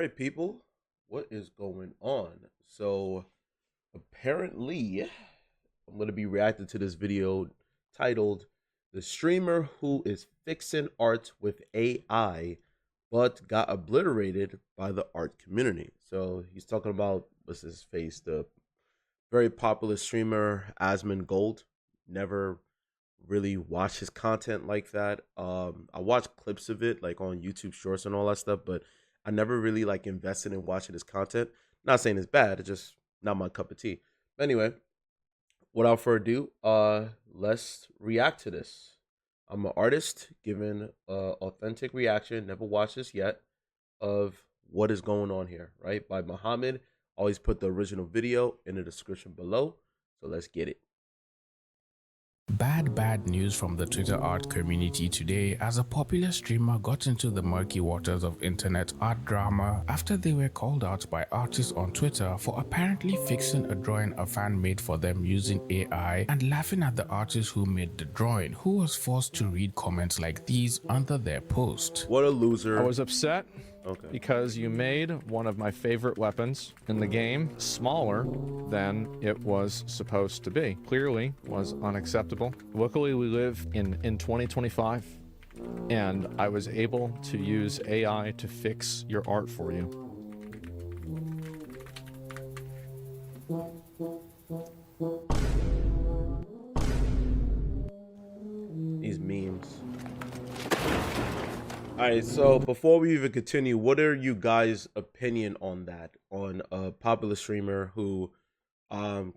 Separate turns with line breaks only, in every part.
right, people, what is going on? So, apparently, I'm going to be reacting to this video titled The Streamer Who is Fixing Art with AI but got obliterated by the art community. So, he's talking about, what's his face, the very popular streamer Asmongold. Never really watched his content like that. I watched clips of it like on YouTube Shorts and all that stuff, but I never really like invested in watching his content. Not saying it's bad, it's just not my cup of tea. But anyway, without further ado, let's react to this. I'm an artist giving authentic reaction. Never watched this yet of what is going on here, right? By Mohammed. Always put the original video in the description below. So let's get it.
Bad news from the Twitter art community today, as a popular streamer got into the murky waters of internet art drama after they were called out by artists on Twitter for apparently fixing a drawing a fan made for them using AI and laughing at the artist who made the drawing, who was forced to read comments like these under their post.
What a loser.
I was upset because you made one of my favorite weapons in the game smaller than it was supposed to be. Clearly was unacceptable. Luckily, we live in 2025, and I was able to use AI to fix your art for you.
These memes. All right, so before we even continue, what are you guys' opinion on that? On a popular streamer who,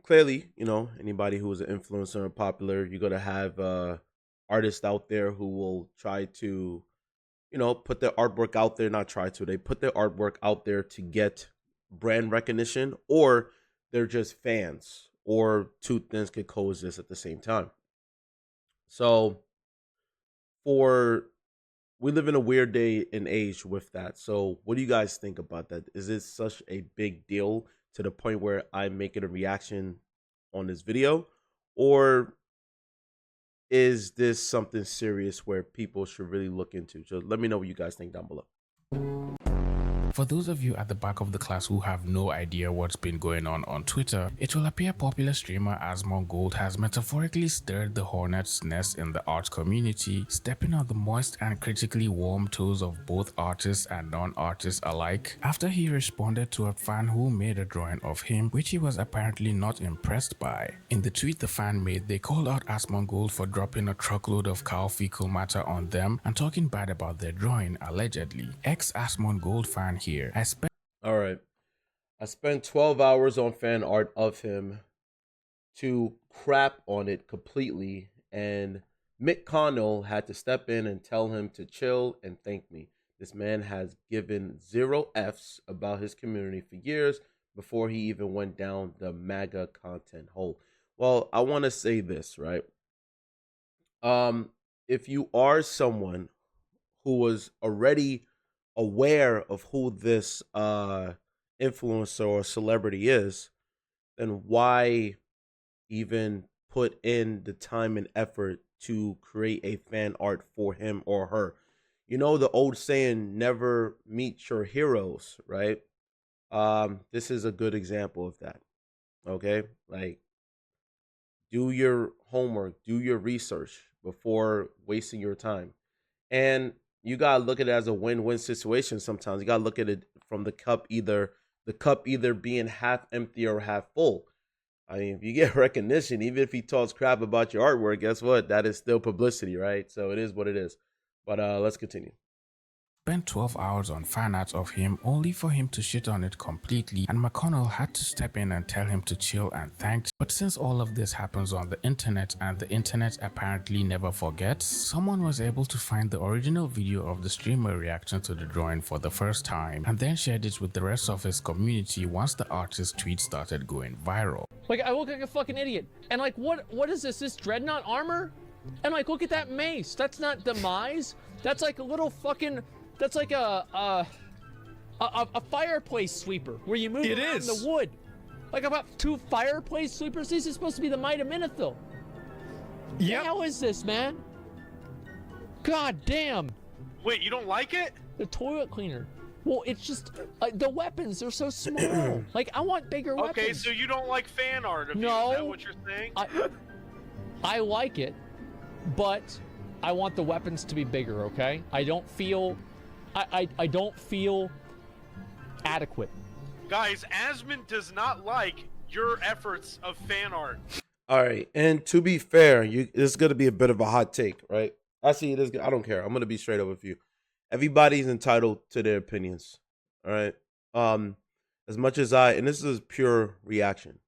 clearly, you know, anybody who is an influencer or popular, you're gonna have artists out there who will try to, you know, put their artwork out there. Not try to, they put their artwork out there to get brand recognition, or they're just fans, or two things could coexist at the same time. So, we live in a weird day and age with that. So what do you guys think about that? Is it such a big deal to the point where I'm making a reaction on this video? Or is this something serious where people should really look into? So let me know what you guys think down below.
For those of you at the back of the class who have no idea what's been going on Twitter, it will appear popular streamer Asmongold has metaphorically stirred the hornet's nest in the art community, stepping on the moist and critically warm toes of both artists and non-artists alike, after he responded to a fan who made a drawing of him which he was apparently not impressed by. In the tweet the fan made, they called out Asmongold for dropping a truckload of cow fecal matter on them and talking bad about their drawing, allegedly. Ex-Asmongold fan here.
All right. I spent 12 hours on fan art of him to crap on it completely, and Mick Connell had to step in and tell him to chill and thank me. This man has given 0 Fs about his community for years before he even went down the MAGA content hole. Well, I want to say this, right? If you are someone who was already aware of who this influencer or celebrity is, then why even put in the time and effort to create a fan art for him or her? You know the old saying, never meet your heroes, right? This is a good example of that. Okay, like, do your homework, do your research before wasting your time. And you gotta look at it as a win-win situation. Sometimes you gotta look at it from the cup either being half empty or half full. I mean, if you get recognition, even if he talks crap about your artwork, guess what? That is still publicity, right? So it is what it is. But let's continue.
Spent 12 hours on fan art of him only for him to shit on it completely, and McConnell had to step in and tell him to chill and thanked. But since all of this happens on the internet and the internet apparently never forgets, someone was able to find the original video of the streamer reaction to the drawing for the first time and then shared it with the rest of his community once the artist's tweet started going viral.
Like, I look like a fucking idiot. And like, what is this? This dreadnought armor? And like, look at that mace. That's not demise. That's like a little fucking... That's like a fireplace sweeper where you move around the wood. Like about 2 fireplace sweepers. This is supposed to be the Might of Minithil. Yeah. How is this, man? God damn.
Wait, you don't like it?
The toilet cleaner. Well, it's just the weapons are so small. Like, I want bigger weapons.
Okay, so you don't like fan art of you, is that what you're saying?
I like it, but I want the weapons to be bigger, okay? I don't feel adequate.
Guys, Asmon does not like your efforts of fan art.
All right, and to be fair, this is gonna be a bit of a hot take, right? I see it is. I don't care. I'm gonna be straight up with you. Everybody's entitled to their opinions. All right. As much as and this is pure reaction.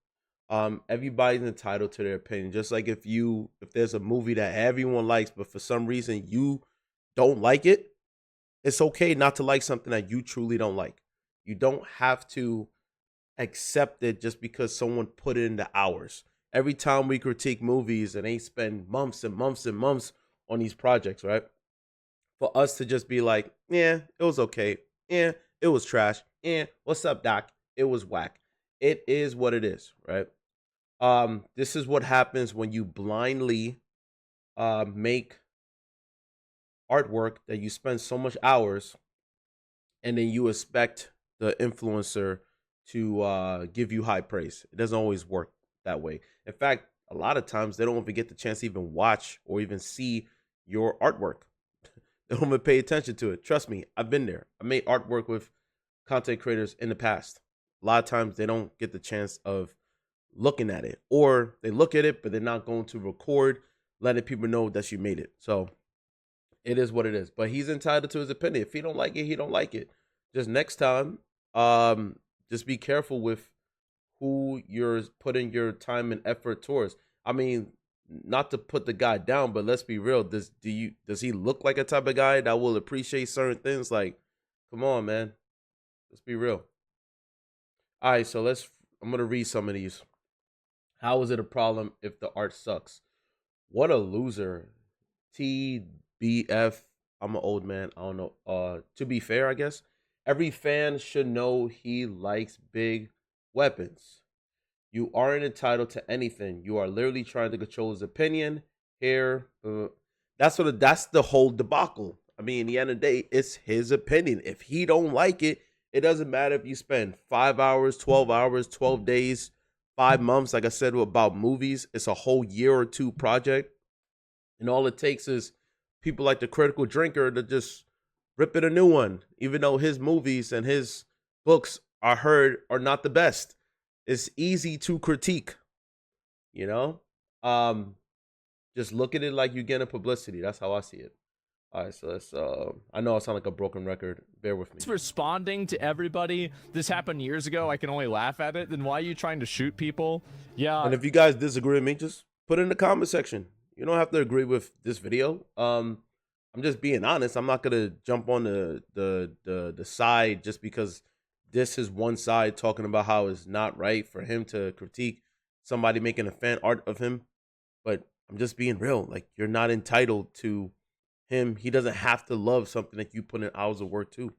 Everybody's entitled to their opinion. Just like if there's a movie that everyone likes, but for some reason you don't like it, it's okay not to like something that you truly don't like. You don't have to accept it just because someone put it in the hours. Every time we critique movies and they spend months and months and months on these projects, right? For us to just be like, yeah, it was okay. Yeah, it was trash. Yeah, what's up, Doc? It was whack. It is what it is, right? This is what happens when you blindly make artwork that you spend so much hours and then you expect the influencer to give you high praise. It doesn't always work that way. In fact, a lot of times they don't even get the chance to even watch or even see your artwork. They don't even pay attention to it. Trust me, I've been there. I made artwork with content creators in the past. A lot of times they don't get the chance of looking at it, or they look at it, but they're not going to record, letting people know that you made it. So it is what it is. But he's entitled to his opinion. If he don't like it, he don't like it. Just next time, just be careful with who you're putting your time and effort towards. I mean, not to put the guy down, but let's be real. Does he look like a type of guy that will appreciate certain things? Like, come on, man. Let's be real. All right, so I'm gonna read some of these. How is it a problem if the art sucks? What a loser. TBF. I'm an old man. I don't know. To be fair, I guess every fan should know he likes big weapons. You aren't entitled to anything. You are literally trying to control his opinion. Here, that's the whole debacle. I mean, in the end of the day, it's his opinion. If he don't like it, it doesn't matter if you spend 5 hours, 12 days, 5 months. Like I said about movies, it's a whole year or two project, and all it takes is people like the Critical Drinker to just rip it a new one, even though his movies and his books are not the best. It's easy to critique, you know? Just look at it like you're getting publicity. That's how I see it. All right, so let's, I know I sound like a broken record. Bear with me.
It's responding to everybody. This happened years ago. I can only laugh at it. Then why are you trying to shoot people? Yeah.
And if you guys disagree with me, just put it in the comment section. You don't have to agree with this video. I'm just being honest. I'm not gonna jump on the side just because this is one side talking about how it's not right for him to critique somebody making a fan art of him. But I'm just being real. Like, you're not entitled to him. He doesn't have to love something that you put in hours of work too.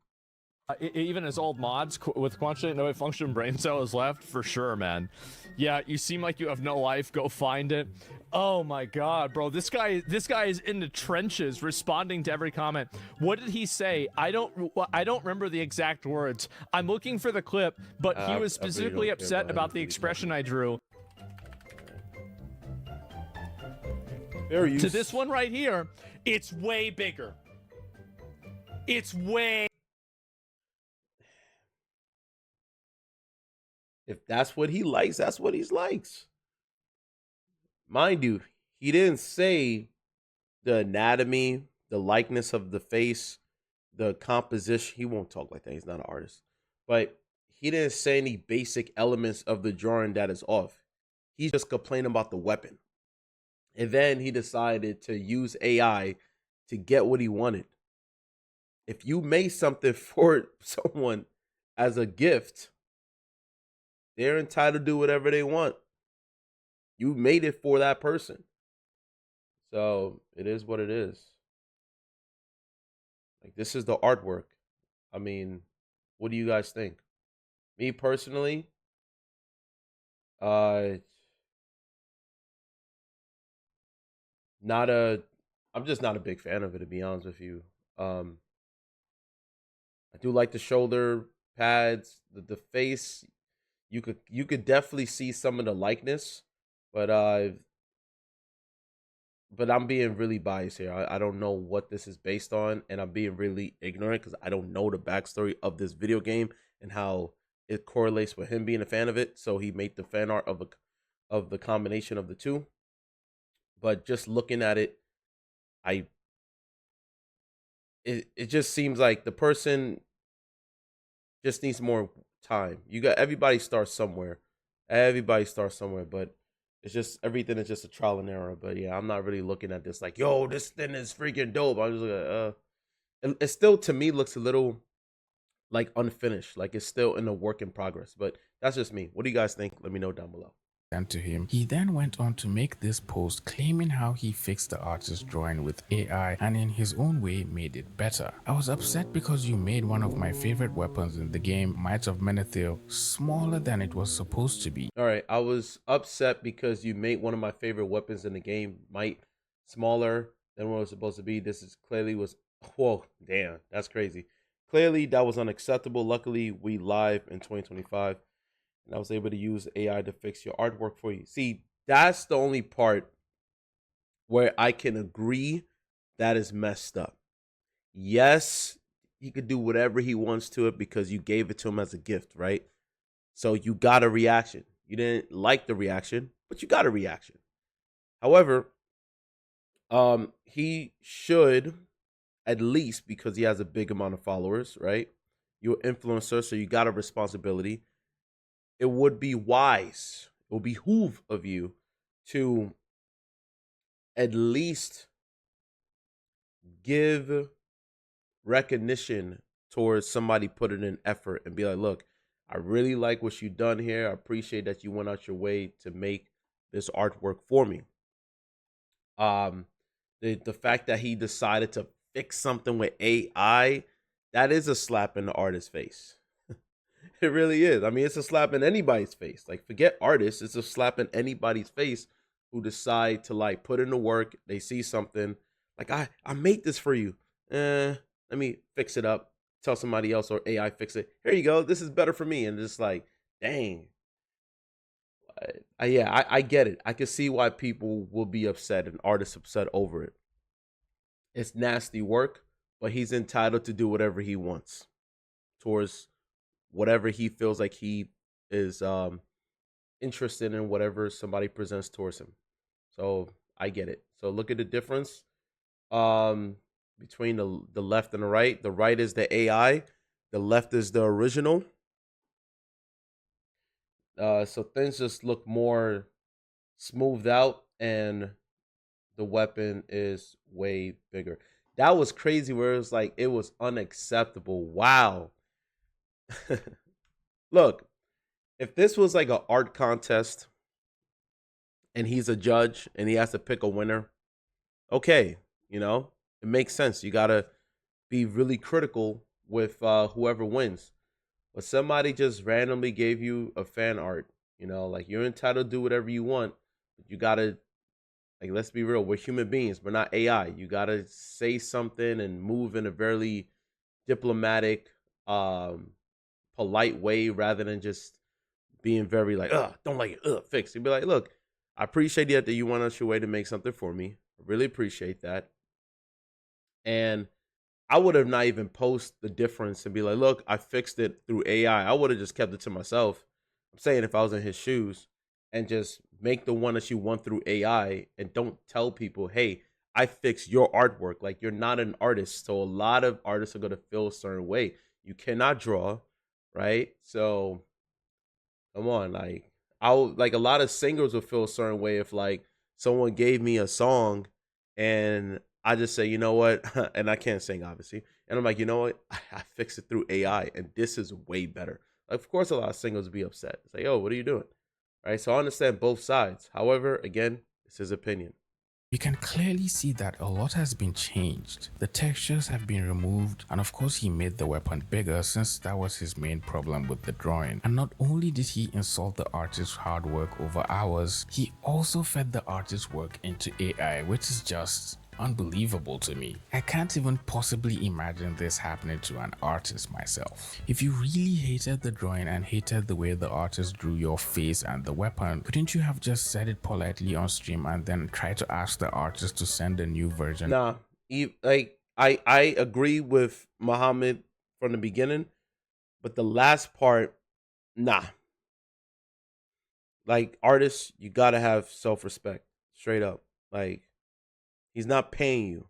Even as old mods with quantitative no function brain cells left, for sure, man. Yeah, you seem like you have no life. Go find it. Oh my god, bro, this guy is in the trenches responding to every comment. What did he say? I don't remember the exact words. I'm looking for the clip, but he was specifically upset about the expression I drew. To this one right here, it's way bigger. It's way.
If that's what he likes, that's what he likes. Mind you, he didn't say the anatomy, the likeness of the face, the composition. He won't talk like that. He's not an artist. But he didn't say any basic elements of the drawing that is off. He's just complaining about the weapon. And then he decided to use AI to get what he wanted. If you make something for someone as a gift, they're entitled to do whatever they want. You made it for that person. So it is what it is. Like, this is the artwork. I mean, what do you guys think? Me personally, I'm just not a big fan of it, to be honest with you. I do like the shoulder pads, the face. You could definitely see some of the likeness, but I'm being really biased here. I don't know what this is based on, and I'm being really ignorant because I don't know the backstory of this video game and how it correlates with him being a fan of it. So he made the fan art of the combination of the two. But just looking at it, it just seems like the person just needs more time. You got everybody starts somewhere. Everybody starts somewhere, but it's just everything is just a trial and error. But yeah, I'm not really looking at this like, yo, this thing is freaking dope. I'm just like, it still to me looks a little like unfinished, like it's still in a work in progress. But that's just me. What do you guys think? Let me know down below.
And to him. He then went on to make this post claiming how he fixed the artist's drawing with AI and in his own way made it better. I was upset because you made one of my favorite weapons in the game, Might of Menethil, smaller than it was supposed to be.
All right, I was upset because you made one of my favorite weapons in the game, Might, smaller than what it was supposed to be. This is clearly was, whoa, damn, that's crazy. Clearly that was unacceptable. Luckily, we live in 2025. And I was able to use AI to fix your artwork for you. See, that's the only part where I can agree that is messed up. Yes, he could do whatever he wants to it because you gave it to him as a gift, right? So you got a reaction. You didn't like the reaction, but you got a reaction. However, he should, at least because he has a big amount of followers, right? You're an influencer, so you got a responsibility. It would be wise, it would behoove of you to at least give recognition towards somebody putting in effort and be like, look, I really like what you've done here. I appreciate that you went out your way to make this artwork for me. The fact that he decided to fix something with AI, that is a slap in the artist's face. It really is. I mean, it's a slap in anybody's face. Like, forget artists. It's a slap in anybody's face who decide to, like, put in the work. They see something. Like, I made this for you. Let me fix it up. Tell somebody else or AI fix it. Here you go. This is better for me. And just like, dang. Yeah, I get it. I can see why people will be upset and artists upset over it. It's nasty work, but he's entitled to do whatever he wants towards whatever he feels like he is interested in, whatever somebody presents towards him. So I get it. So look at the difference between the left and the right. The right is the AI. The left is the original. So things just look more smoothed out, and the weapon is way bigger. That was crazy where it was like, it was unacceptable. Wow. Look, if this was like an art contest and he's a judge and he has to pick a winner, okay, you know, it makes sense. You got to be really critical with whoever wins. But somebody just randomly gave you a fan art, you know, like, you're entitled to do whatever you want. But you got to, like, let's be real, we're human beings, we're not AI. You got to say something and move in a very diplomatic, polite way rather than just being very like, don't like it, fix. You'd be like, look, I appreciate that you went out your way to make something for me. I really appreciate that. And I would have not even post the difference and be like, look, I fixed it through AI. I would have just kept it to myself. I'm saying if I was in his shoes, and just make the one that you want through AI and don't tell people, hey, I fixed your artwork. Like, you're not an artist. So a lot of artists are going to feel a certain way. You cannot draw, right? So come on, like, like a lot of singers would feel a certain way if like someone gave me a song and I just say, you know what, and I can't sing obviously, and I'm like, you know what, I fixed it through AI and this is way better. Like, of course a lot of singers would be upset. It's like, oh, what are you doing? Right? So I understand both sides. However, again, it's his opinion.
You can clearly see that a lot has been changed. The textures have been removed, and of course he made the weapon bigger since that was his main problem with the drawing. And not only did he insult the artist's hard work over hours, he also fed the artist's work into AI, which is just unbelievable to me. I can't even possibly imagine this happening to an artist myself. If you really hated the drawing and hated the way the artist drew your face and the weapon, couldn't you have just said it politely on stream and then try to ask the artist to send a new version?
Nah, like I agree with Mohammed from the beginning, but the last part, nah. Like, artists, you gotta have self-respect, straight up. Like, he's not paying you.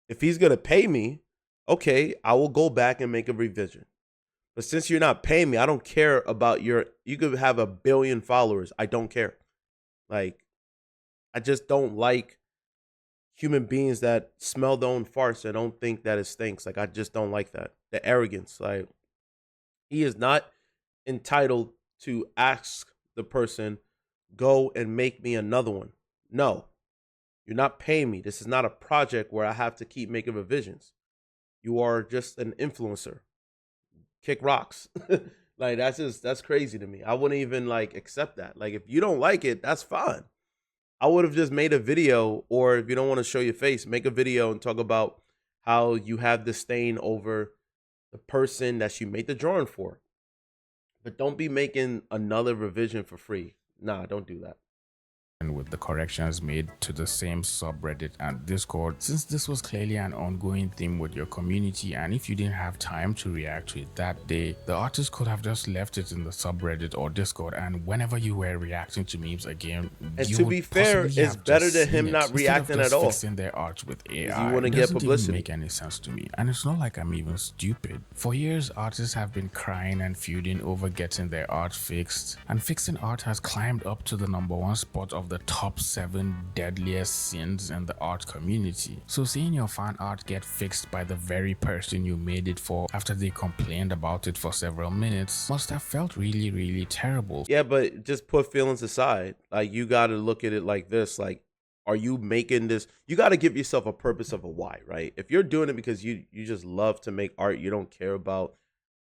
If he's gonna pay me, okay, I will go back and make a revision. But since you're not paying me, I don't care about you could have 1 billion followers. I don't care. Like, I just don't like human beings that smell their own farts and don't think that it stinks. Like, I just don't like that. The arrogance. Like, he is not entitled to ask the person, go and make me another one. No, you're not paying me. This is not a project where I have to keep making revisions. You are just an influencer. Kick rocks. Like, that's crazy to me. I wouldn't even like accept that. Like, if you don't like it, that's fine. I would have just made a video, or if you don't want to show your face, make a video and talk about how you have disdain over the person that you made the drawing for. But don't be making another revision for free. Nah, don't do that.
And with the corrections made to the same subreddit and Discord, since this was clearly an ongoing theme with your community, and if you didn't have time to react to it that day, the artist could have just left it in the subreddit or Discord, and whenever you were reacting to memes again,
and to be fair, it's better than him not reacting at all.
Fixing their art with AI,
you want to get publicity.
Even make any sense to me, and it's not like I'm even stupid. For years, artists have been crying and feuding over getting their art fixed, and fixing art has climbed up to the #1 spot of the top 7 deadliest sins in the art community. So seeing your fan art get fixed by the very person you made it for after they complained about it for several minutes must have felt really, really terrible.
Yeah, but just put feelings aside. Like, you got to look at it like this. Like, are you making this? You got to give yourself a purpose of a why, right? If you're doing it because you just love to make art, you don't care about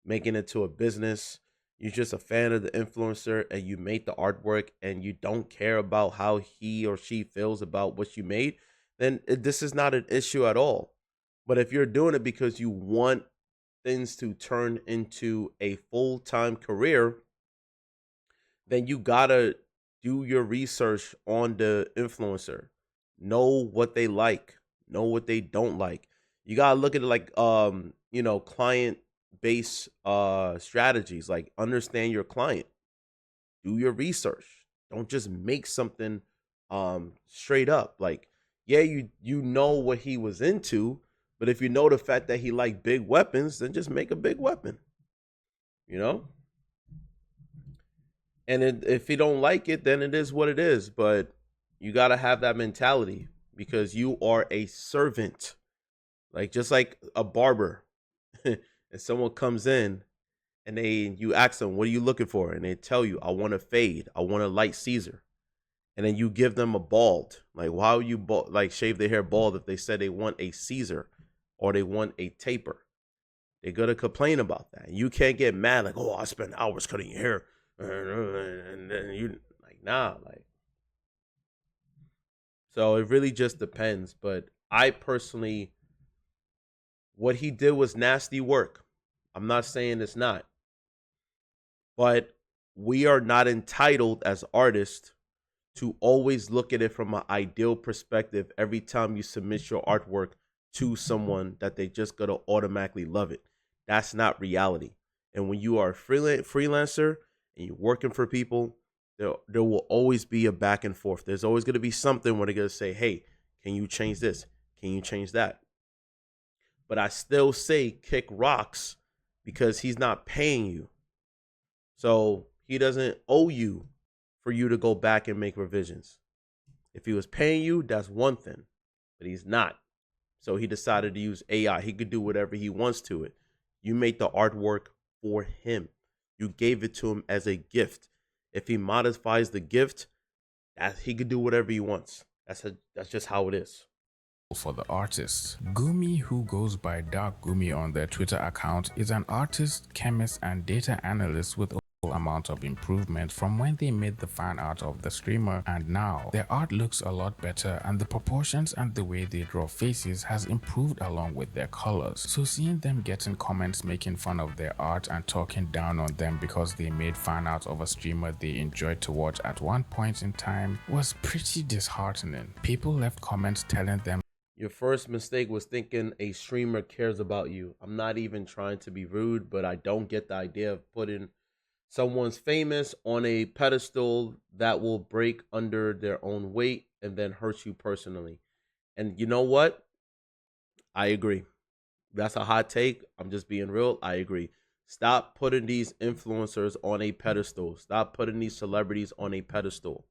making it to a business, you're just a fan of the influencer and you made the artwork and you don't care about how he or she feels about what you made, then this is not an issue at all. But if you're doing it because you want things to turn into a full-time career, then you gotta do your research on the influencer. Know what they like, know what they don't like. You gotta look at it like client base strategies. Like, understand your client, do your research, don't just make something straight up. Like, yeah, you know what he was into, but if you know the fact that he liked big weapons, then just make a big weapon, and if you don't like it, then it is what it is. But you got to have that mentality, because you are a servant. Like, just like a barber. And someone comes in and you ask them, what are you looking for? And they tell you, I want a fade. I want a light Caesar. And then you give them a bald. Like, why would you shave their hair bald if they said they want a Caesar or they want a taper? They're going to complain about that. You can't get mad like, oh, I spent hours cutting your hair. And then you like, nah, like. So it really just depends. But I personally, what he did was nasty work. I'm not saying it's not. But we are not entitled as artists to always look at it from an ideal perspective every time you submit your artwork to someone that they just going to automatically love it. That's not reality. And when you are a freelancer and you're working for people, there will always be a back and forth. There's always going to be something where they're going to say, hey, can you change this? Can you change that? But I still say kick rocks, because he's not paying you. So he doesn't owe you for you to go back and make revisions. If he was paying you, that's one thing, but he's not. So he decided to use AI. He could do whatever he wants to it. You made the artwork for him. You gave it to him as a gift. If he modifies the gift, he could do whatever he wants. That's just how it is.
For the artist, Gumi, who goes by Dark Gumi on their Twitter account, is an artist, chemist, and data analyst with a amount of improvement from when they made the fan art of the streamer, and now their art looks a lot better and the proportions and the way they draw faces has improved along with their colors. So seeing them getting comments making fun of their art and talking down on them because they made fan art of a streamer they enjoyed to watch at one point in time was pretty disheartening. People left comments telling them,
"Your first mistake was thinking a streamer cares about you. I'm not even trying to be rude, but I don't get the idea of putting someone's famous on a pedestal that will break under their own weight and then hurt you personally." And you know what? I agree. That's a hot take. I'm just being real. I agree. Stop putting these influencers on a pedestal. Stop putting these celebrities on a pedestal.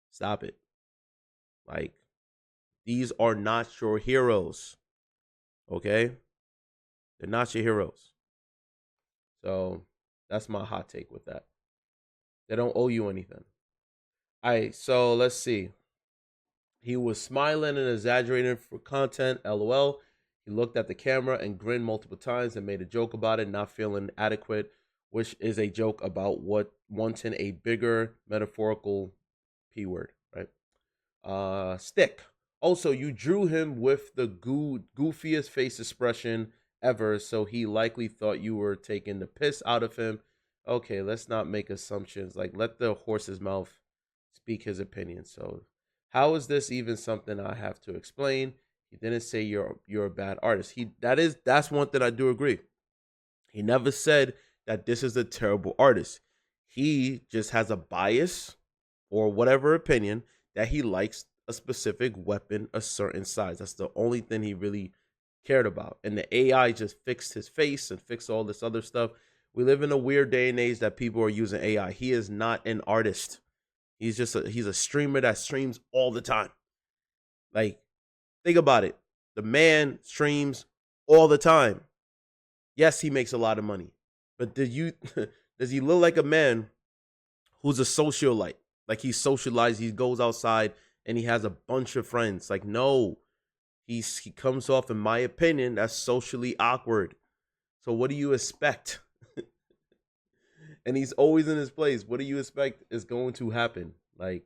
Stop it. Like, these are not your heroes. Okay? They're not your heroes. So that's my hot take with that. They don't owe you anything. All right, so let's see. He was smiling and exaggerating for content, LOL. He looked at the camera and grinned multiple times and made a joke about it, not feeling adequate, which is a joke about what wanting a bigger metaphorical P word, right? Stick. Also, you drew him with the goofiest face expression ever, so he likely thought you were taking the piss out of him. Okay, let's not make assumptions. Like, let the horse's mouth speak his opinion. So, how is this even something I have to explain? He didn't say you're a bad artist. That's one thing I do agree. He never said that this is a terrible artist. He just has a bias or whatever opinion that he likes a specific weapon a certain size. That's the only thing he really cared about. And the AI just fixed his face and fixed all this other stuff. We live in a weird day and age that people are using AI. He is not an artist. He's a streamer that streams all the time. Like, think about it. The man streams all the time. Yes, he makes a lot of money. But does he look like a man who's a socialite? Like, he's socialized, he goes outside and he has a bunch of friends. Like, no. He comes off, in my opinion, that's socially awkward. So what do you expect? And he's always in his place. What do you expect is going to happen? Like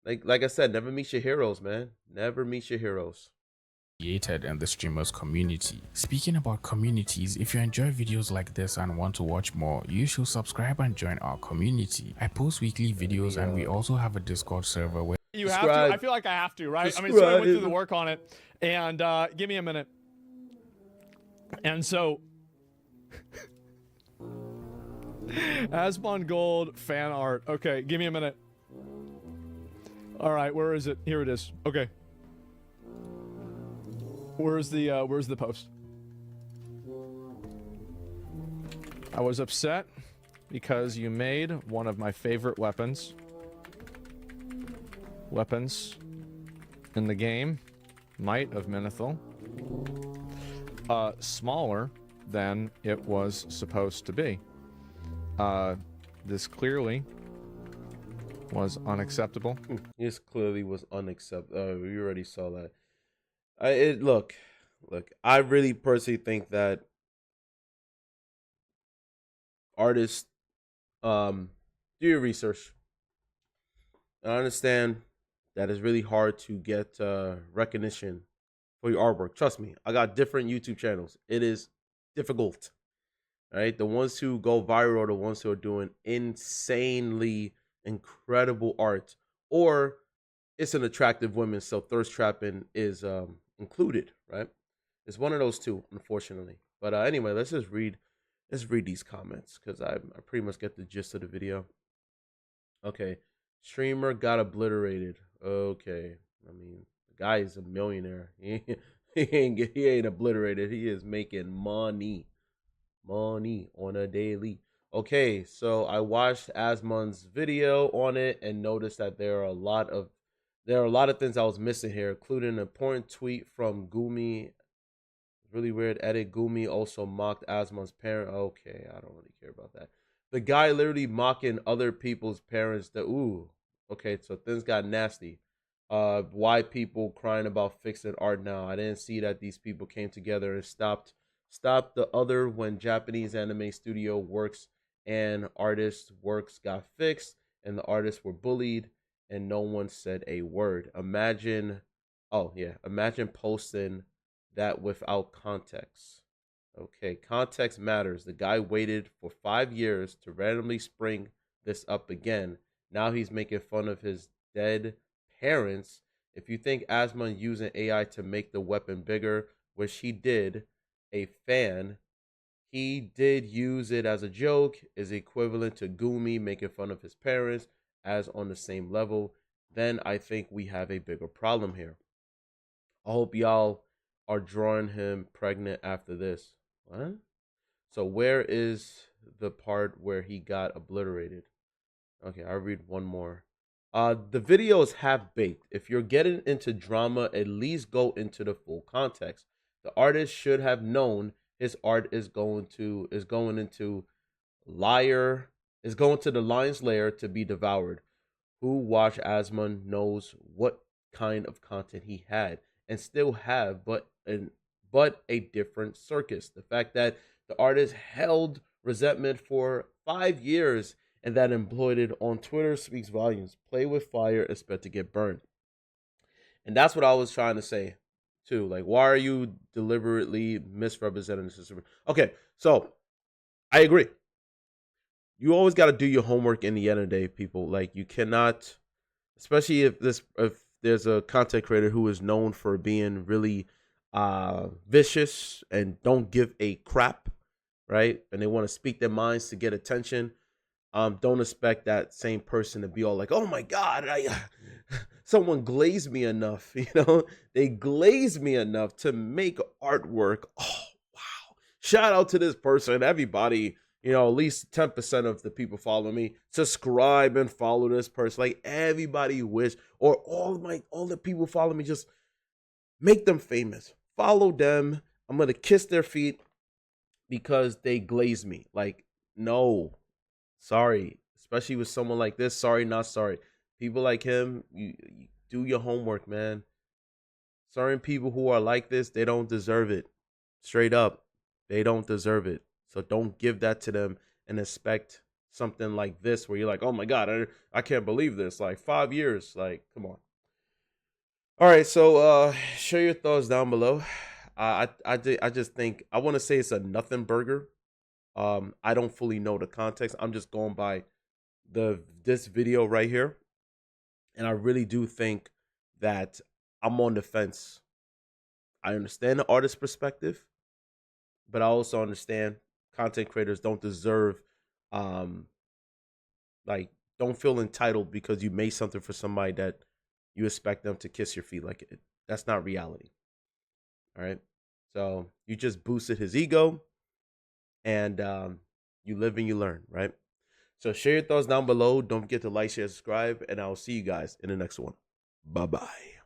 I said, never meet your heroes, man. Never meet your heroes.
Created in the streamers community. Speaking about communities, if you enjoy videos like this and want to watch more, you should subscribe and join our community. I post weekly videos and we also have a Discord server where
you have to. I feel like I have to, right? I mean, so I went through the work on it, and give me a minute. And so, Asmongold fan art. Okay, give me a minute. All right, where is it? Here it is. Okay. Where's the post? I was upset because you made one of my favorite weapons in the game, Might of Menethil, smaller than it was supposed to be. This clearly was unacceptable.
This clearly was unacceptable. We already saw that. Look, I really personally think that artists, do your research. I understand that it's really hard to get recognition for your artwork. Trust me, I got different YouTube channels. It is difficult. All right, the ones who go viral are the ones who are doing insanely incredible art, or it's an attractive woman, so thirst trapping is included, right? It's one of those two, unfortunately. But anyway, let's read these comments because I pretty much get the gist of the video. Okay, streamer got obliterated. Okay, I mean, the guy is a millionaire. He ain't obliterated. He is making money on a daily. Okay, so I watched Asmon's video on it and noticed that there are a lot of things I was missing here, including an important tweet from Gumi. Really weird edit. Gumi also mocked Asmon's parent. Okay, I don't really care about that. The guy literally mocking other people's parents. Okay, so things got nasty. Why people crying about fixing art now? I didn't see that these people came together and stopped the other when Japanese anime studio works and artists' works got fixed, and the artists were bullied, and no one said a word. Imagine, oh yeah, imagine posting that without context. Okay, context matters. The guy waited for 5 years to randomly spring this up again. Now he's making fun of his dead parents. If you think Asmon using AI to make the weapon bigger, which he did, a fan, he did use it as a joke, is equivalent to Gumi making fun of his parents as on the same level, then I think we have a bigger problem here. I hope y'all are drawing him pregnant after this. What? So where is the part where he got obliterated? Okay, I'll read one more. The video is half baked. If you're getting into drama, at least go into the full context. The artist should have known his art is going to the lion's lair to be devoured. Who watched Asmon knows what kind of content he had and still have, but a different circus. The fact that the artist held resentment for 5 years and that employed it on Twitter speaks volumes. Play with fire, expect to get burned. And that's what I was trying to say too. Like, why are you deliberately misrepresenting the system? Okay, so I agree. You always got to do your homework in the end of the day, people. Like, you cannot, especially if there's a content creator who is known for being really vicious and don't give a crap, right? And they want to speak their minds to get attention. Don't expect that same person to be all like, oh my God, someone glazed me enough, they glazed me enough to make artwork. Oh, wow. Shout out to this person. Everybody, at least 10% of the people follow me. Subscribe and follow this person. Like, everybody wish, or all the people follow me, just make them famous. Follow them. I'm going to kiss their feet because they glazed me. Like, no. Sorry, especially with someone like this. Sorry, not sorry. People like him, you do your homework, man. Certain people who are like this, they don't deserve it. Straight up, they don't deserve it. So don't give that to them and expect something like this where you're like, oh my God, I can't believe this. Like 5 years, like, come on. All right, so share your thoughts down below. I just think, I want to say it's a nothing burger. I don't fully know the context. I'm just going by this video right here. And I really do think that I'm on the fence. I understand the artist's perspective, but I also understand content creators don't deserve, don't feel entitled because you made something for somebody that you expect them to kiss your feet. Like, that's not reality. All right. So you just boosted his ego. And you live and you learn, right? So share your thoughts down below. Don't forget to like, share, subscribe, and I'll see you guys in the next one. Bye-bye.